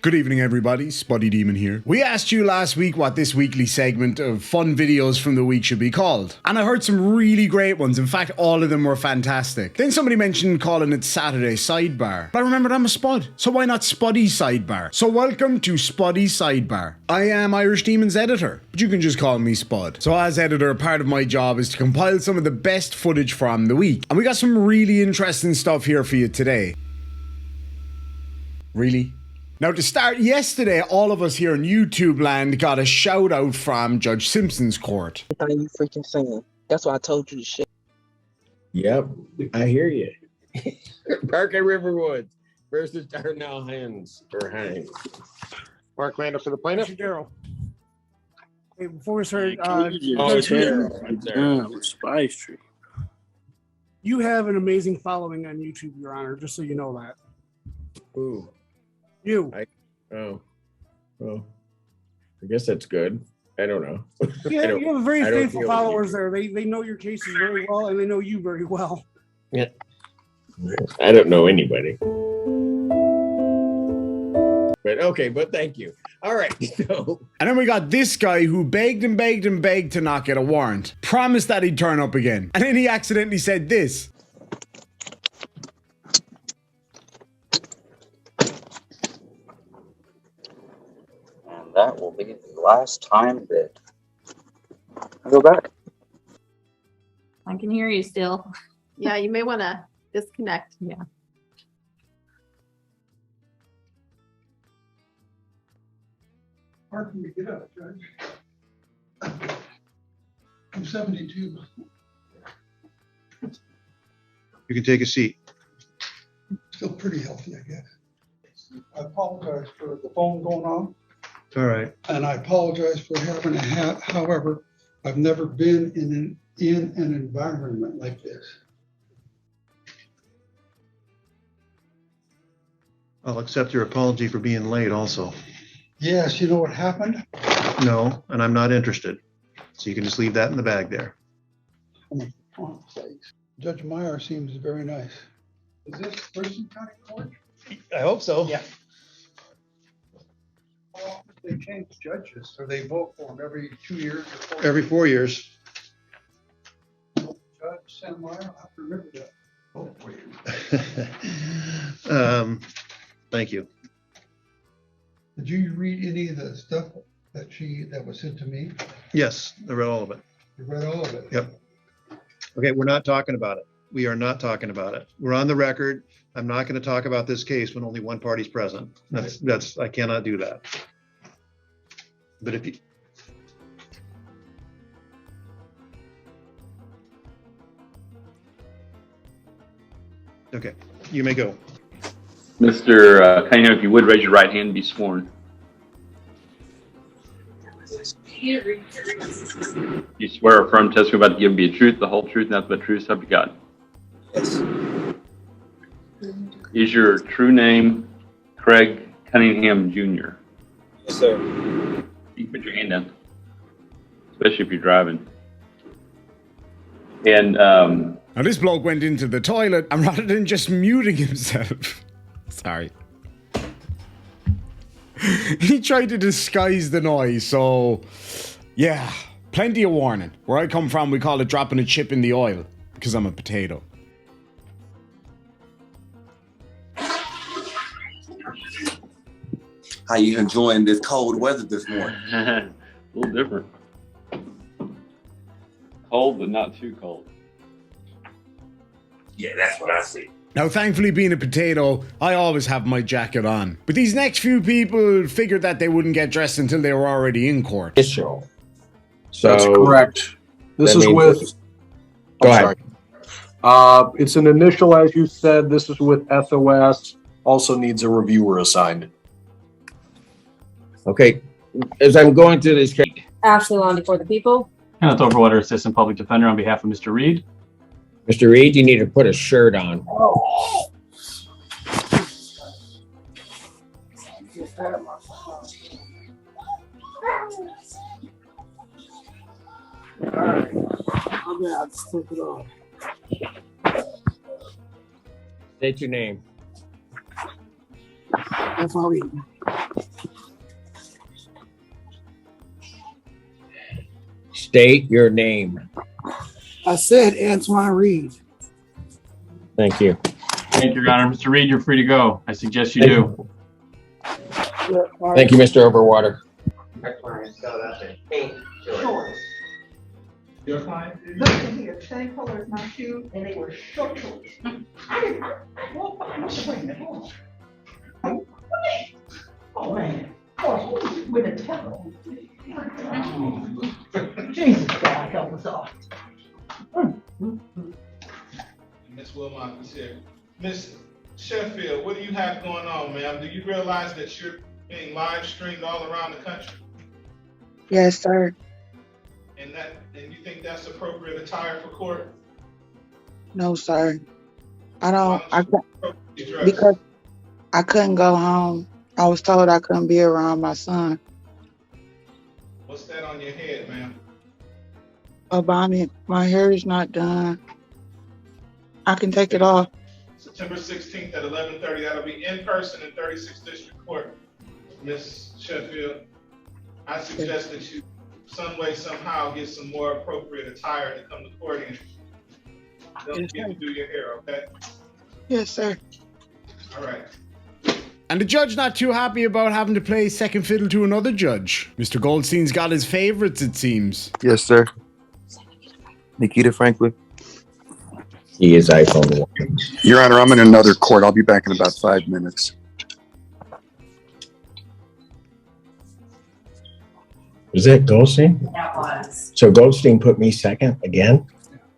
Good evening, everybody. Spotty Demon here. We asked you last week what this weekly segment of fun videos from the week should be called, and I heard some really great ones. In fact, all of them were fantastic. Then somebody mentioned calling it Saturday Sidebar, but I remembered I'm a Spud, so why not Spotty Sidebar? So welcome to Spotty Sidebar. I am Irish Demon's editor, but you can just call me Spud. So as editor, part of my job is to compile some of the best footage from the week, and we got some really interesting stuff here for you today. Really? Now to start, yesterday all of us here in YouTube land got a shout out from Judge Simpson's court. Everything you freaking saying. That's why I told you to shit. Yep, I hear you. Parker Riverwoods versus Darnell Hines or Hines. Mark Landa for the plaintiff. Daryl. Hey, before we start, Spice Tree. you have an amazing following on YouTube, Your Honor, just so you know that. Ooh. You. Well, I guess that's good. I don't know. Yeah, you have very faithful followers there. They know your cases very well, and they know you very well. Yeah. I don't know anybody. But okay, but thank you. All right. So. And then we got this guy who begged and begged and begged to not get a warrant. Promised that he'd turn up again. And then he accidentally said this. And that will be the last time that I go back. I can hear you still. Yeah, you may want to disconnect. Yeah. Hard for me to get up, Judge. I'm 72. You can take a seat. Still pretty healthy, I guess. I apologize for the phone going on, All right. and I apologize for having a hat. However, I've never been in an environment like this. I'll accept your apology for being late also. Yes, you know what happened? No, and I'm not interested. So you can just leave that in the bag there. Oh, thanks. Judge Meyer seems very nice. Is this Thurston County Court? I hope so. Yeah. Well, they change judges, or they vote for them every 2 years or 4 years? Every 4 years. Judge Sam Meyer, I have to remember that. Vote for you. Thank you. Did you read any of the stuff that was sent to me? Yes, I read all of it. You read all of it? Yep. Okay, we're not talking about it. We are not talking about it. We're on the record. I'm not going to talk about this case when only one party's present. That's I cannot do that. But if you Okay, you may go. Mr. Cunningham, if you would raise your right hand and be sworn. You swear or affirm testimony about to give be the truth, the whole truth, nothing but truth, so help you God. Yes. Is your true name Craig Cunningham Jr.? Yes, sir. You can put your hand down, especially if you're driving. And Now this bloke went into the toilet, and rather than just muting himself, sorry, he tried to disguise the noise. So yeah, plenty of warning. Where I come from, we call it dropping a chip in the oil, because I'm a potato. How you enjoying this cold weather this morning? a little different. Cold, but not too cold. Yeah, that's what I see. Now, thankfully, being a potato, I always have my jacket on. But these next few people figured that they wouldn't get dressed until they were already in court. Official. So That's correct. This is with. Go ahead. It's an initial, as you said. This is with SOS. Also needs a reviewer assigned. Okay, as I'm going through this case. Ashley Londy for the people. Kenneth Overwater, Assistant Public Defender, on behalf of Mr. Reed. Mr. Reed, you need to put a shirt on. Oh. State your name. That's all we. State your name. I said Antoine Reed. Thank you. Thank you, Your Honor. Mr. Reed, you're free to go. I suggest you do. Thank you, Mr. Overwater. Your client? Look here, same color as my shoe, and they were short shorts. I walked by, I must have waited. Oh, man. Oh, with a towel. Jesus, God, help us all. Miss Wilmot is here. Miss Sheffield, what do you have going on, ma'am? Do you realize that you're being live streamed all around the country? Yes, sir. And you think that's appropriate attire for court? No, sir. Because I couldn't go home. I was told I couldn't be around my son. What's that on your head, ma'am? A bonnet. My hair is not done. I can take it off. September 16th at 11:30. That'll be in person in 36th District Court. Miss Sheffield, I suggest that you some way, somehow get some more appropriate attire to come to court in. Don't forget to do your hair, okay? Yes, sir. All right. And the judge not too happy about having to play second fiddle to another judge. Mr. Goldstein's got his favorites, it seems. Yes, sir. Nikita Franklin. He is iPhone 1. Your Honor, I'm in another court. I'll be back in about 5 minutes. Was that Goldstein? That was. So Goldstein put me second again?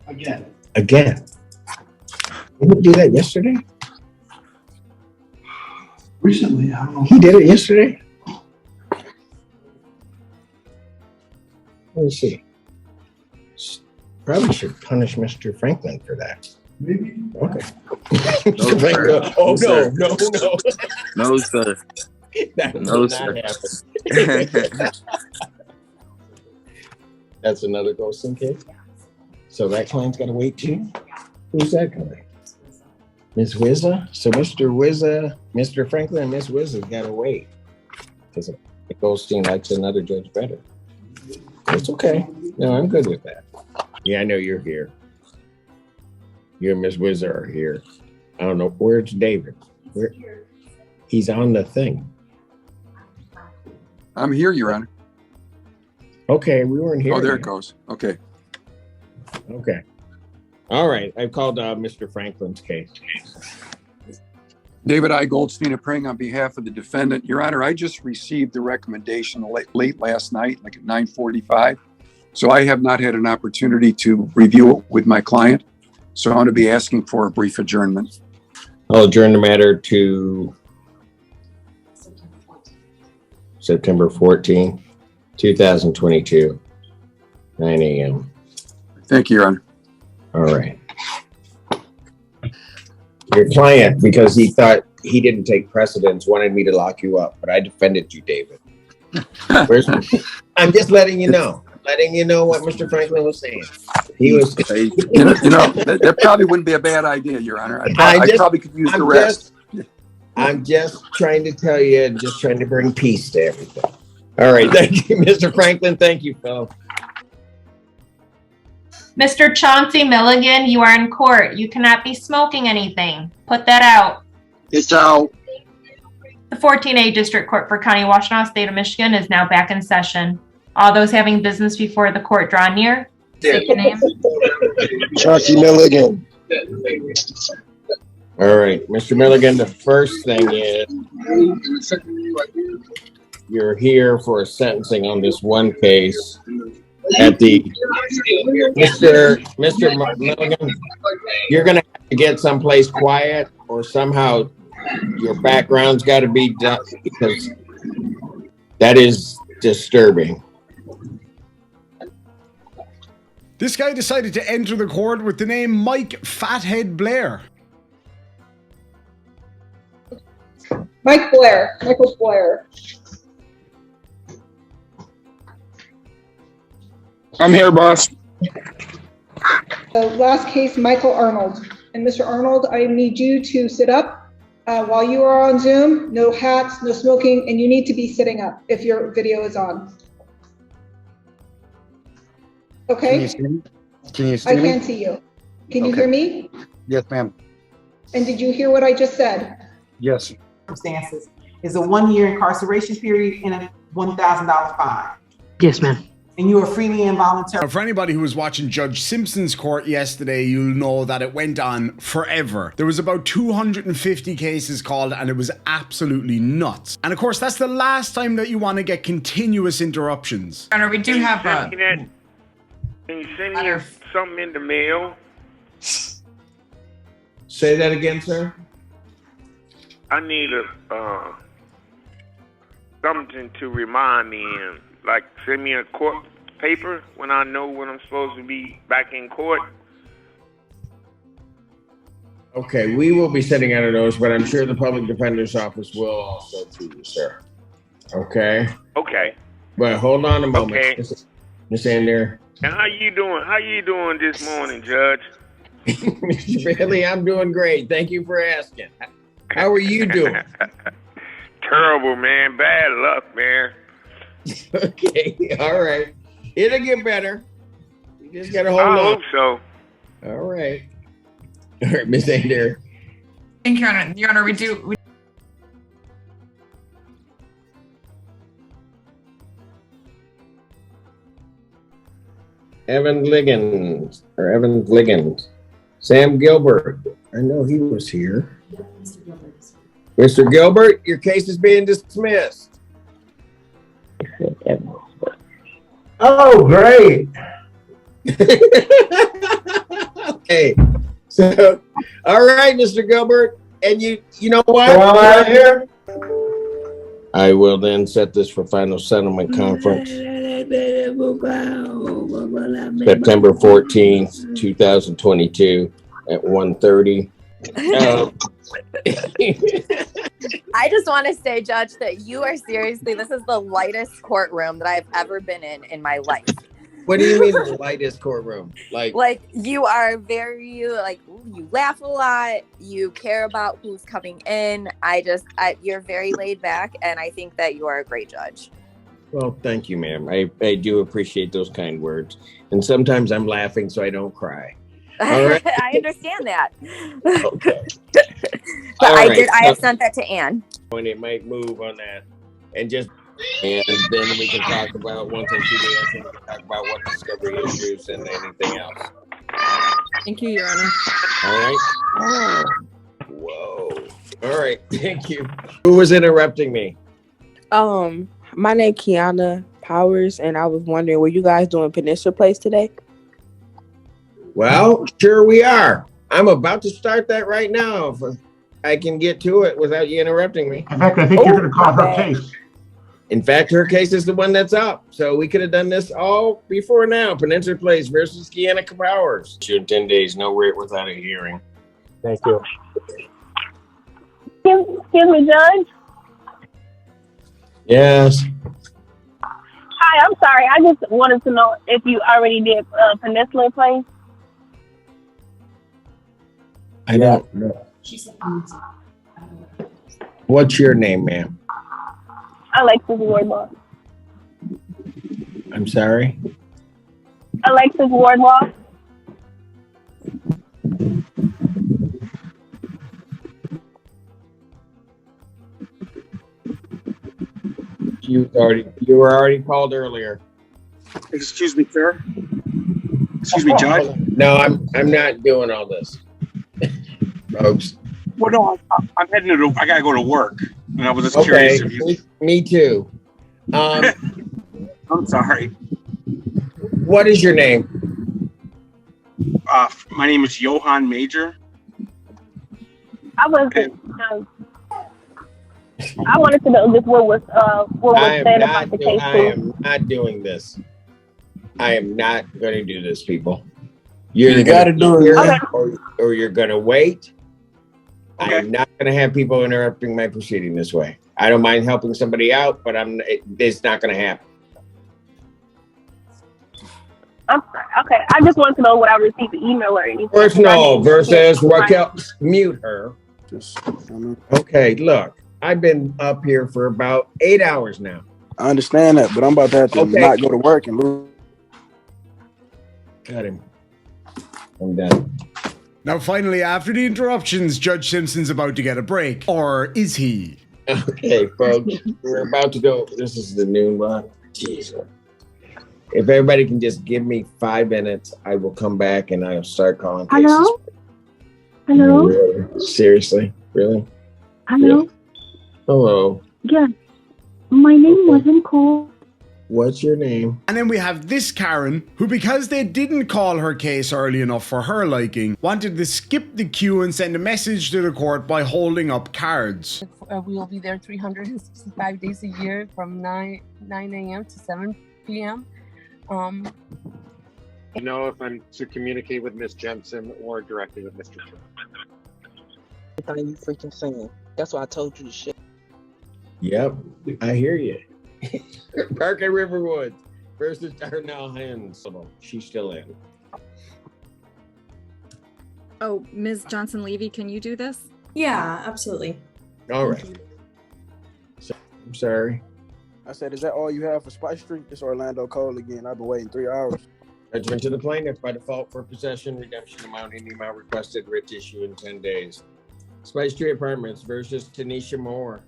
Again. Again. Didn't he do that yesterday? Recently, I don't know. He did it yesterday? Let me see. Probably should punish Mr. Franklin for that. Maybe. Okay. No, Mr. Franklin. sir. Oh, No, no, sir. no, no. No, sir. That No, will sir. not happen. That's another Goldstein case? So that client's got to wait too? Who's that guy? Ms. Wizza? So Mr. Wizza, Mr. Franklin and Ms. Wizza's got to wait. Because Goldstein likes another judge better. It's okay. No, I'm good with that. Yeah, I know you're here. You and Ms. Wizza are here. I don't know. Where's David? Where? He's on the thing. I'm here, Your Honor. Okay, we weren't here. Oh, there yet. it goes. Okay. Okay. All right. I called Mr. Franklin's case. David I. Goldstein appearing on behalf of the defendant. Your Honor, I just received the recommendation late last night, like at 9:45. So I have not had an opportunity to review it with my client. So I'm going to be asking for a brief adjournment. I'll adjourn the matter to September 14, 2022, 9 a.m. Thank you, Your Honor. All right. Your client, because he thought he didn't take precedence, wanted me to lock you up, but I defended you, David. I'm just letting you know. Letting you know what Mr. Franklin was saying. He was. That probably wouldn't be a bad idea, Your Honor. I probably could use the rest. I'm just trying to tell you, and just trying to bring peace to everything. All right. Thank you, Mr. Franklin. Thank you, Phil. Mr. Chauncey Milligan, you are in court. You cannot be smoking anything. Put that out. It's out. The 14A District Court for County of Washtenaw, State of Michigan is now back in session. All those having business before the court draw near. State your name. Chauncey Milligan. All right, Mr. Milligan, the first thing is you're here for a sentencing on this one case at the Mr. Milligan, you're gonna have to get someplace quiet or somehow your background's got to be done because that is disturbing. This guy decided to enter the court with the name Mike Fathead Blair. Mike Blair, Michael Blair. I'm here, boss. The last case, Michael Arnold. And Mr. Arnold, I need you to sit up While you are on Zoom, no hats, no smoking, and you need to be sitting up if your video is on. Okay? Can you see I me? can see you. Can you hear me? Yes, ma'am. And did you hear what I just said? Yes. Circumstances is a 1-year incarceration period and a $1,000 fine. Yes, ma'am. And you are freely involuntary. Now, for anybody who was watching Judge Simpson's court yesterday, you'll know that it went on forever. There was about 250 cases called and it was absolutely nuts. And of course, that's the last time that you want to get continuous interruptions. Honor, we do have Can you send me something in the mail? Say that again, sir. I need something to remind me in. Like, send me a court paper when I know when I'm supposed to be back in court. Okay, we will be sending out a notice, but I'm sure the public defender's office will also to you, sir. Okay? Okay. But hold on a moment. Okay. Miss Ander. And how you doing? How you doing this morning, Judge? Really, I'm doing great. Thank you for asking. How are you doing? Terrible, man. Bad luck, man. Okay, all right. It'll get better. You just gotta hold on. I hope so. All right. All right, Miss Ander. Thank you, Your Honor. Your Honor, we do. Evan Liggins. Sam Gilbert. I know he was here. Mr. Gilbert, your case is being dismissed. Oh, great. Okay. So, all right, Mr. Gilbert. And you know what? So I'm out here? I will then set this for final settlement conference. September 14th, 2022 at 1:30. I just want to say, Judge, that you are seriously, this is the lightest courtroom that I've ever been in my life. What do you mean the lightest courtroom? Like you are very, you laugh a lot. You care about who's coming in. You're very laid back, and I think that you are a great judge. Well, thank you, ma'am. I do appreciate those kind words. And sometimes I'm laughing so I don't cry. All right. I understand that. Okay. But All right. I have sent that to Ann. When it might move on that. And then we can talk about, once I see the answer, we can talk about what discovery issues and anything else. Thank you, Your Honor. All right. Oh. Whoa. All right. Thank you. Who was interrupting me? My name is Kiana Powers, and I was wondering, were you guys doing Peninsula Place today? Well, sure we are. I'm about to start that right now. If I can get to it without you interrupting me. In fact, I think you're going to call her case. In fact, her case is the one that's up. So we could have done this all before now. Peninsula Place versus Kiana Powers. 10 days, no writ without a hearing. Thank you. Excuse me, Judge. Yes. Hi, I'm sorry. I just wanted to know if you already did Peninsula Place. I don't know. What's your name, ma'am? Alexis Wardlaw. I'm sorry? Alexis Wardlaw. You were already called earlier. Excuse me, sir. Excuse me, Judge. No, I'm not doing all this, folks. Well, no, I'm heading to. I gotta go to work, and I was just curious if you. Me too. I'm sorry. What is your name? My name is Johan Major. I wanted to know just what was said about the case. I am not doing this. I am not going to do this, people. You got to do it, or you're going to wait. Okay. I'm not going to have people interrupting my proceeding this way. I don't mind helping somebody out, but it's not going to happen. I'm sorry. Okay, I just wanted to know what I received the email or anything. First, no, versus Raquel. Mute her. Just, Okay, look, I've been up here for about 8 hours now. I understand that, but I'm about to have to not go to work and lose. Got him. I'm done. Now, finally, after the interruptions, Judge Simpson's about to get a break. Or is he? Okay, folks, we're about to go. This is the noon one. Jesus. If everybody can just give me 5 minutes, I will come back and I'll start calling cases. Hello? Hello? Really? Seriously? Really? Hello? Really? Hello. Yes. My name wasn't called. What's your name? And then we have this Karen, who, because they didn't call her case early enough for her liking, wanted to skip the queue and send a message to the court by holding up cards. We will be there 365 days a year from 9 a.m. to 7 p.m. You know if I'm to communicate with Miss Jensen or directly with Mr. Trump. Everything you freaking saying. That's why I told you to shit. Yep, I hear you. Parker Riverwood versus Darnell Hens. She's still in. Oh, Ms. Johnson-Levy, can you do this? Yeah, absolutely. All right. So, I'm sorry. I said, is that all you have for Spice Street? It's Orlando Cole again. I've been waiting 3 hours. Judgment to the plaintiff by default for possession, redemption amount, any amount requested, writ issue in 10 days. Spice Street Apartments versus Tanisha Moore.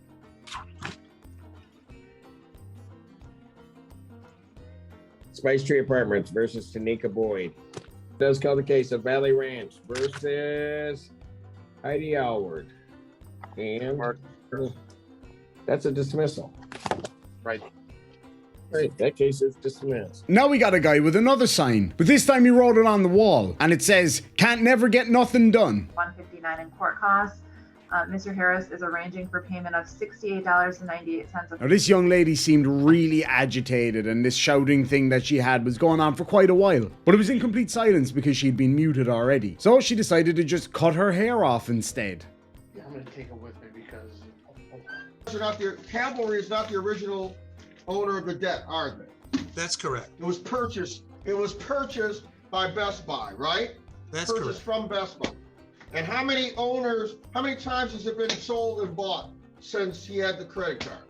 Spice Tree Apartments versus Tanika Boyd. Does call the case of Valley Ranch versus Heidi Alward. And that's a dismissal. Right. Right, that case is dismissed. Now we got a guy with another sign, but this time he wrote it on the wall, and it says, "Can't never get nothing done." $159 in court costs. Mr. Harris is arranging for payment of $68.98. Now this young lady seemed really agitated, and this shouting thing that she had was going on for quite a while, but it was in complete silence because she'd been muted already. So she decided to just cut her hair off instead. Yeah, I'm gonna take it with me because Cavalry is not the original owner of the debt, are they? That's correct. It was purchased by Best Buy, right? That's purchased from Best Buy. And how many times has it been sold and bought since he had the credit card?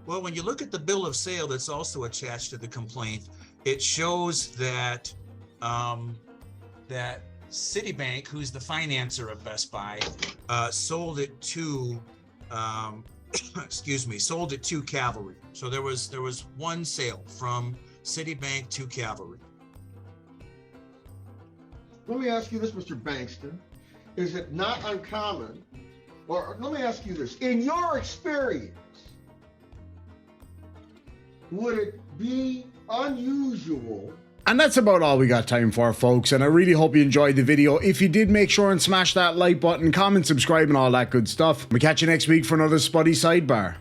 Well, when you look at the bill of sale that's also attached to the complaint, it shows that that Citibank, who's the financer of Best Buy, sold it to sold it to Cavalry. So there was one sale from Citibank to Cavalry. Let me ask you this, Mr. Bankston. Is it not uncommon, or let me ask you this, in your experience, would it be unusual? And that's about all we got time for, folks, and I really hope you enjoyed the video. If you did, make sure and smash that like button, comment, subscribe, and all that good stuff. We'll catch you next week for another Spotty Sidebar.